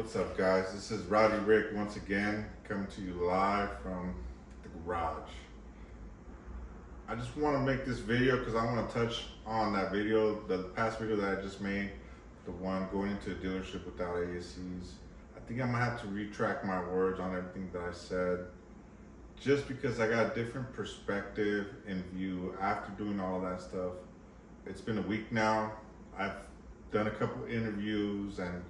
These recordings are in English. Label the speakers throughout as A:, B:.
A: What's up, guys? This is Roddy Rick once again, coming to you live from the garage. I just want to make this video because I want to touch on that video, the past video that I just made, the one going into a dealership without ASCs. I think I'm gonna have to retract my words on everything that I said, just because I got a different perspective and view after doing all of that stuff. It's been a week now. I've done a couple interviews and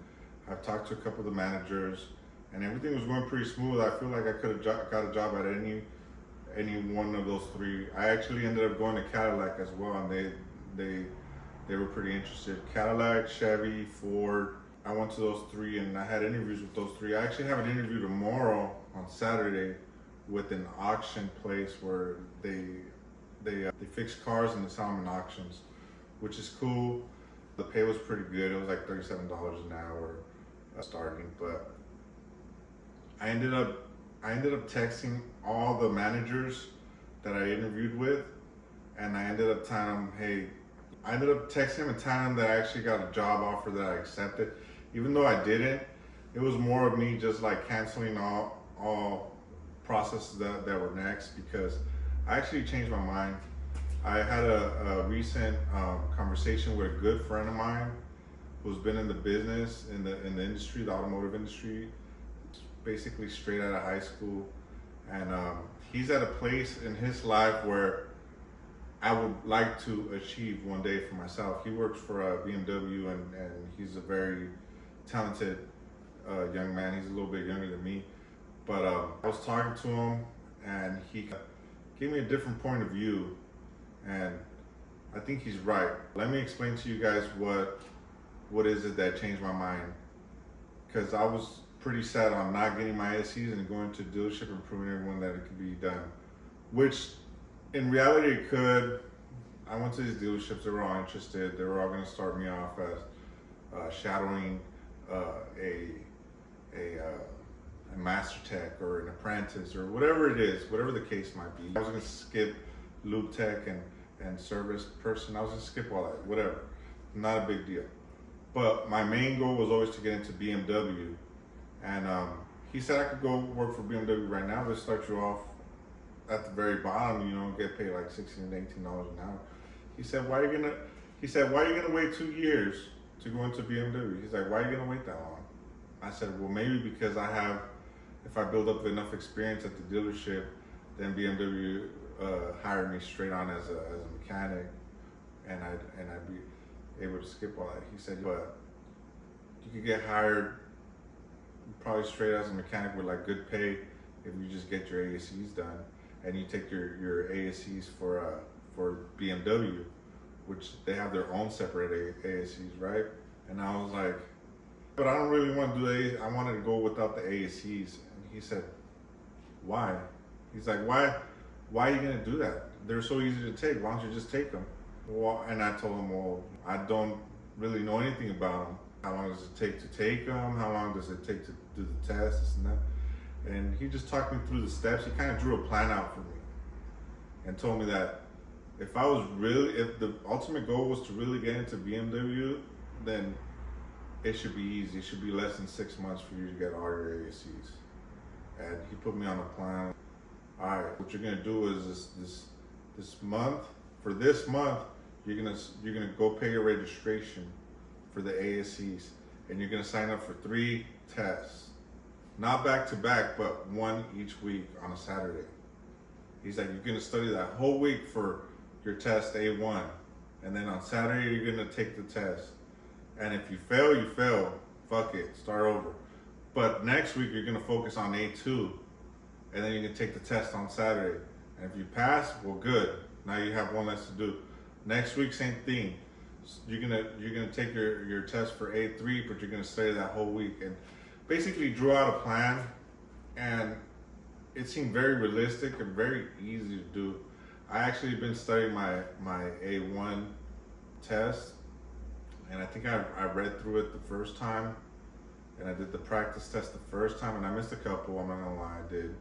A: I've talked to a couple of the managers, and everything was going pretty smooth. I feel like I could have got a job at any one of those three. I actually ended up going to Cadillac as well, and they were pretty interested. Cadillac, Chevy, Ford. I went to those three, and I had interviews with those three. I actually have an interview tomorrow on Saturday with an auction place where they fix cars and they sell them in auctions, which is cool. The pay was pretty good. It was like $37 an hour starting, but I ended up texting all the managers that I interviewed with, and I ended up telling them, I ended up texting them and telling them that I actually got a job offer that I accepted. Even though I didn't, it was more of me just like canceling all processes that were next, because I actually changed my mind. I had a recent conversation with a good friend of mine who's been in the business, in the industry, the automotive industry, basically straight out of high school. And he's at a place in his life where I would like to achieve one day for myself. He works for BMW, and he's a very talented young man. He's a little bit younger than me. But I was talking to him, and he gave me a different point of view. And I think he's right. Let me explain to you guys what is it that changed my mind. Because I was pretty sad on not getting my ASCs and going to dealership and proving everyone that it could be done. Which in reality it could. I went to these dealerships, they were all interested. They were all gonna start me off as shadowing a master tech or an apprentice or whatever it is, whatever the case might be. I was gonna skip lube tech and service person. I was gonna skip all that, whatever. Not a big deal. But my main goal was always to get into BMW. And he said I could go work for BMW right now. They start you off at the very bottom, get paid like $16 to $18 an hour. He said, why are you gonna wait 2 years to go into BMW? He's like, why are you gonna wait that long? I said, well, maybe because if I build up enough experience at the dealership, then BMW hired me straight on as a mechanic, and I'd be able to skip all that. He said, but you could get hired probably straight as a mechanic with like good pay if you just get your ASCs done, and you take your ASCs for BMW, which they have their own separate ASCs, right? And I was like, but I don't really want to do ASCs. I wanted to go without the ASCs. And he said, why? He's like, why are you gonna do that? They're so easy to take. Why don't you just take them? Well, and I told him, well, I don't really know anything about them. How long does it take to take them? How long does it take to do the test, this and that? And he just talked me through the steps. He kind of drew a plan out for me and told me that if the ultimate goal was to really get into BMW, then it should be easy. It should be less than 6 months for you to get all your ASCs. And he put me on a plan. All right, what you're gonna do is this month, for this month, you're gonna go pay your registration for the ASCs, and you're gonna sign up for 3 tests, not back to back, but one each week on a Saturday. He's like, you're gonna study that whole week for your test A1, and then on Saturday you're gonna take the test. And if you fail, you fail. Fuck it, start over. But next week you're gonna focus on A2. And then you can take the test on Saturday. And if you pass, well, good. Now you have one less to do. Next week, same thing. You're gonna take your test for A3, but you're gonna study that whole week. And basically drew out a plan, and it seemed very realistic and very easy to do. I actually been studying my A1 test, and I think I read through it the first time, and I did the practice test the first time, and I missed a couple, I'm not gonna lie, I did.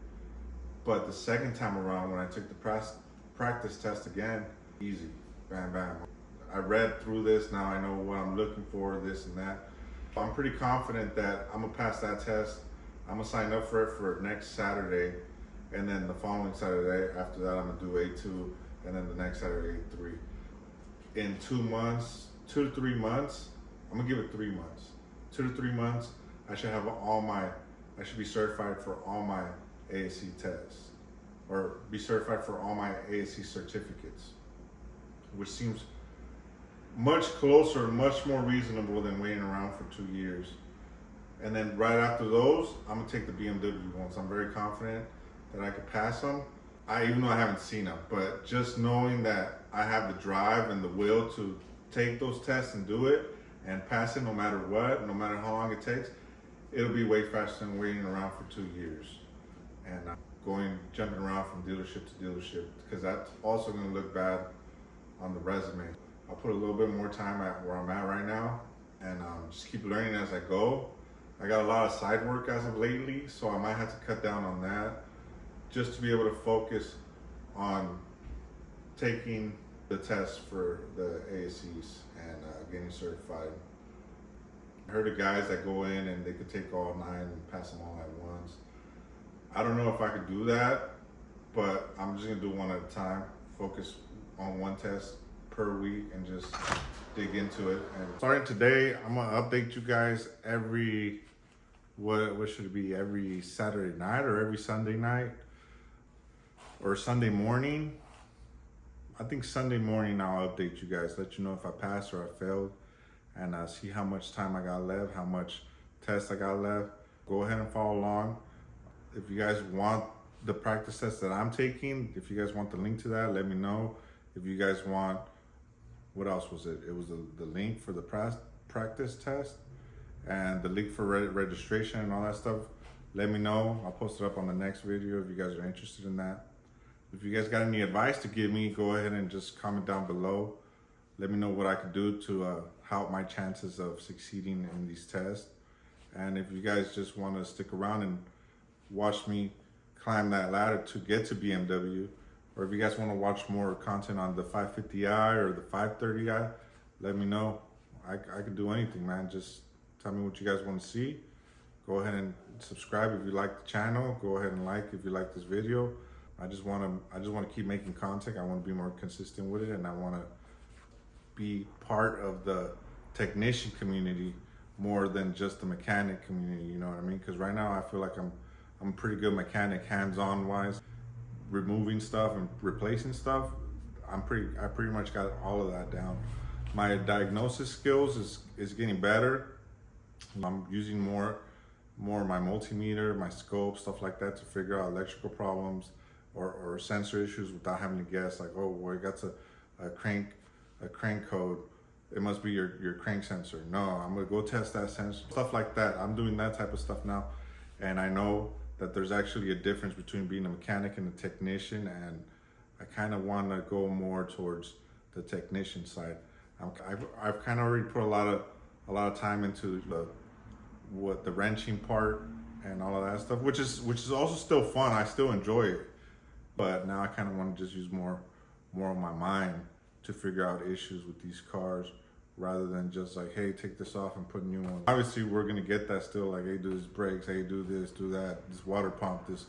A: But the second time around, when I took the practice test again, easy, bam, bam. I read through this, now I know what I'm looking for, this and that. I'm pretty confident that I'm gonna pass that test. I'm gonna sign up for it for next Saturday, and then the following Saturday after that I'm gonna do A2, and then the next Saturday A3. In 2 months, 2 to 3 months, I'm gonna give it 3 months. 2 to 3 months, I should have I should be certified for all my ASE tests, or be certified for all my ASE certificates, which seems much closer, much more reasonable than waiting around for 2 years. And then right after those, I'm gonna take the BMW ones. I'm very confident that I could pass them. Even though I haven't seen them, but just knowing that I have the drive and the will to take those tests and do it and pass it no matter what, no matter how long it takes, it'll be way faster than waiting around for 2 years and jumping around from dealership to dealership, because that's also going to look bad on the resume. I'll put a little bit more time at where I'm at right now and just keep learning as I go. I got a lot of side work as of lately, so I might have to cut down on that just to be able to focus on taking the tests for the ASEs and getting certified. I heard of guys that go in and they could take all 9 and pass them all at once. I don't know if I could do that, but I'm just gonna do one at a time, focus on one test per week and just dig into it. And starting today, I'm gonna update you guys every, what should it be, every Saturday night or every Sunday night or Sunday morning. I think Sunday morning I'll update you guys, let you know if I passed or I failed, and see how much time I got left, how much tests I got left. Go ahead and follow along. If you guys want the practice test that I'm taking, if you guys want the link to that, let me know. If you guys want, what else was it? It was the link for the practice test and the link for registration and all that stuff. Let me know. I'll post it up on the next video if you guys are interested in that. If you guys got any advice to give me, go ahead and just comment down below. Let me know what I could do to help my chances of succeeding in these tests. And if you guys just want to stick around and watch me climb that ladder to get to BMW, or if you guys want to watch more content on the 550i or the 530i, let me know. I can do anything, man. Just tell me what you guys want to see. Go ahead and subscribe if you like the channel. Go ahead and like if you like this video. I just want to keep making content. I want to be more consistent with it, and I want to be part of the technician community more than just the mechanic community. You know what I mean? Because right now I feel like I'm a pretty good mechanic, hands-on wise, removing stuff and replacing stuff. I pretty much got all of that down. My diagnosis skills is getting better. I'm using more my multimeter, my scope, stuff like that to figure out electrical problems or sensor issues without having to guess, like, oh, well, it got a crank code. It must be your crank sensor. No, I'm gonna go test that sensor. Stuff like that. I'm doing that type of stuff now. And I know that there's actually a difference between being a mechanic and a technician, and I kind of want to go more towards the technician side. I've kind of already put a lot of time into the wrenching part and all of that stuff, which is also still fun. I still enjoy it, but now I kind of want to just use more of my mind to figure out issues with these cars, rather than just like, hey, take this off and put a new one. Obviously, we're gonna get that still, like, hey, do this brakes, hey, do this, do that, this water pump, this.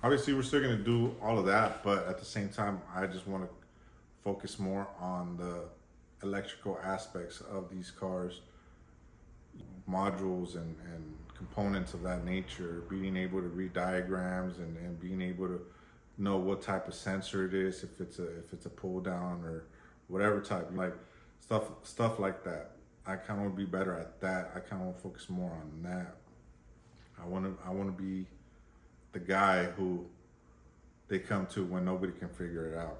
A: Obviously, we're still gonna do all of that, but at the same time, I just want to focus more on the electrical aspects of these cars, modules and components of that nature, being able to read diagrams and being able to know what type of sensor it is, if it's a pull down or whatever type, like stuff like that. I kind of want to be better at that. I kind of want to focus more on that. I want to be the guy who they come to when nobody can figure it out.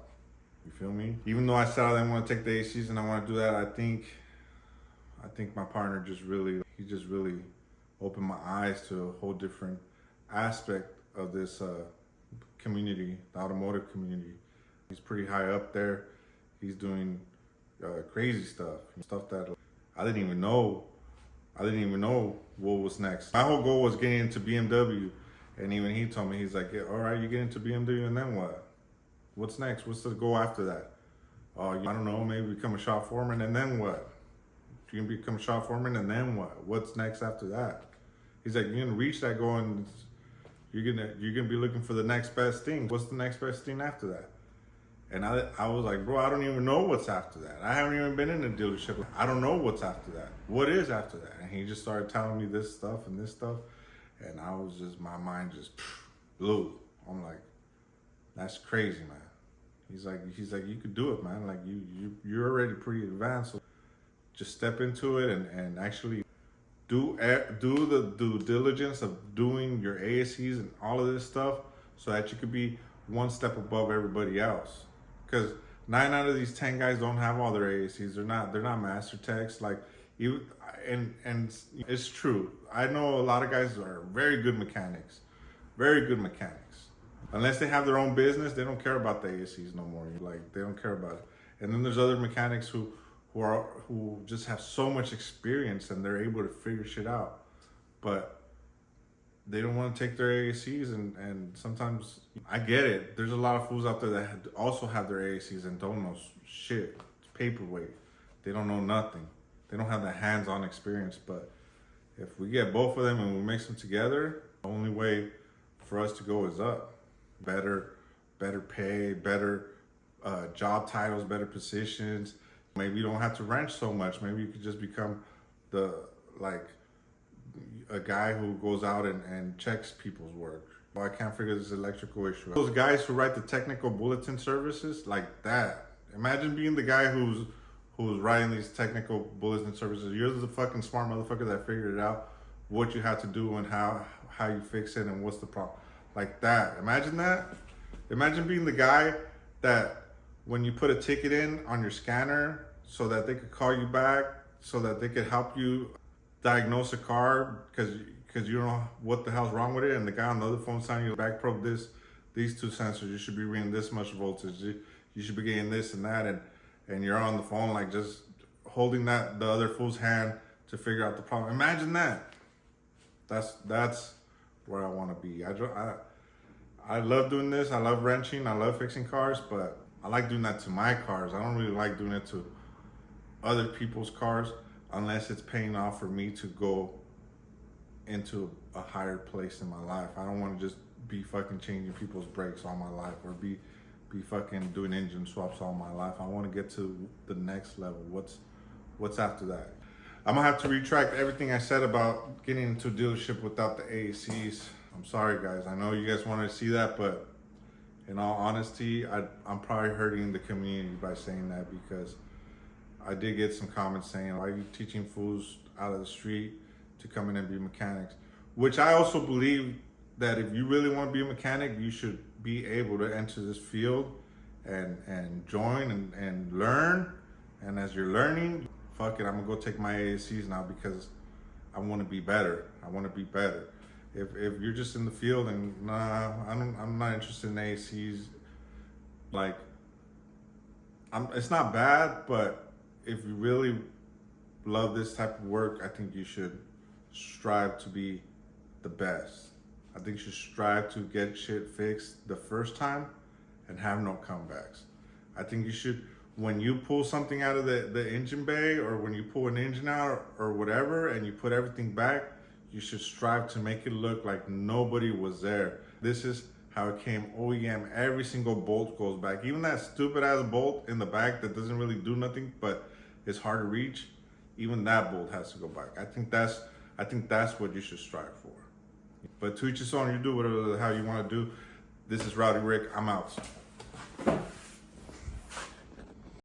A: You feel me? Even though I said I didn't want to take the ACs and I want to do that, I think my partner just really opened my eyes to a whole different aspect of this community, the automotive community. He's pretty high up there. He's doing crazy stuff that I didn't even know what was next. My whole goal was getting into BMW, and even he told me, he's like, yeah, all right, you get into BMW, and then what? What's next? What's the goal after that? I don't know, maybe become a shop foreman, and then what? You can become shop foreman, and then what? What's next after that? He's like, you're gonna reach that goal, and you're gonna be looking for the next best thing. What's the next best thing after that? And I was like, bro, I don't even know what's after that. I haven't even been in a dealership. I don't know what's after that. What is after that? And he just started telling me this stuff and this stuff, and I was just, my mind just blew. I'm like, that's crazy, man. He's like, you could do it, man. Like you're already pretty advanced. So just step into it and actually do the due diligence of doing your ASCs and all of this stuff, so that you could be one step above everybody else. Because 9 out of these 10 guys don't have all their ASCs. They're not master techs. Like you, and it's true. I know a lot of guys are very good mechanics, very good mechanics. Unless they have their own business, they don't care about the ASCs no more. Like they don't care about it. And then there's other mechanics who just have so much experience and they're able to figure shit out, but they don't want to take their ASCs. And sometimes I get it. There's a lot of fools out there that also have their ASCs and don't know shit. It's paperweight. They don't know nothing. They don't have that hands-on experience. But if we get both of them and we mix them together, the only way for us to go is up. Better pay, better job titles, better positions. Maybe you don't have to wrench so much. Maybe you could just become a guy who goes out and checks people's work. Well, I can't figure this electrical issue. Those guys who write the technical bulletin services, like that. Imagine being the guy who's writing these technical bulletin services. You're the fucking smart motherfucker that figured it out, what you have to do and how you fix it and what's the problem. Like that. Imagine that. Imagine being the guy that when you put a ticket in on your scanner so that they could call you back, so that they could help you diagnose a car because you don't know what the hell's wrong with it, and the guy on the other phone's telling you back probe these 2 sensors, you should be reading this much voltage, you should be getting this and that, and you're on the phone like just holding the other fool's hand to figure out the problem. Imagine that. That's where I want to be. I love doing this. I love wrenching. I love fixing cars, but I like doing that to my cars. I don't really like doing it to other people's cars unless it's paying off for me to go into a higher place in my life. I don't want to just be fucking changing people's brakes all my life or be fucking doing engine swaps all my life. I want to get to the next level. What's after that? I'm gonna have to retract everything I said about getting into a dealership without the AACs. I'm sorry, guys. I know you guys wanted to see that, but in all honesty, I'm probably hurting the community by saying that, because I did get some comments saying, why are you teaching fools out of the street to come in and be mechanics? Which I also believe that if you really want to be a mechanic, you should be able to enter this field and join and learn. And as you're learning, fuck it, I'm gonna go take my ASCs now because I want to be better. I want to be better. If you're just in the field and I'm not interested in ASCs. Like, it's not bad, but if you really love this type of work, I think you should strive to be the best. I think you should strive to get shit fixed the first time and have no comebacks. I think you should, when you pull something out of the engine bay, or when you pull an engine out or whatever and you put everything back, you should strive to make it look like nobody was there. This is how it came OEM. Every single bolt goes back. Even that stupid ass bolt in the back that doesn't really do nothing but is hard to reach, even that bolt has to go back. I think that's what you should strive for. But to each his own, you do whatever the hell you want to do. This is Rowdy Rick. I'm out.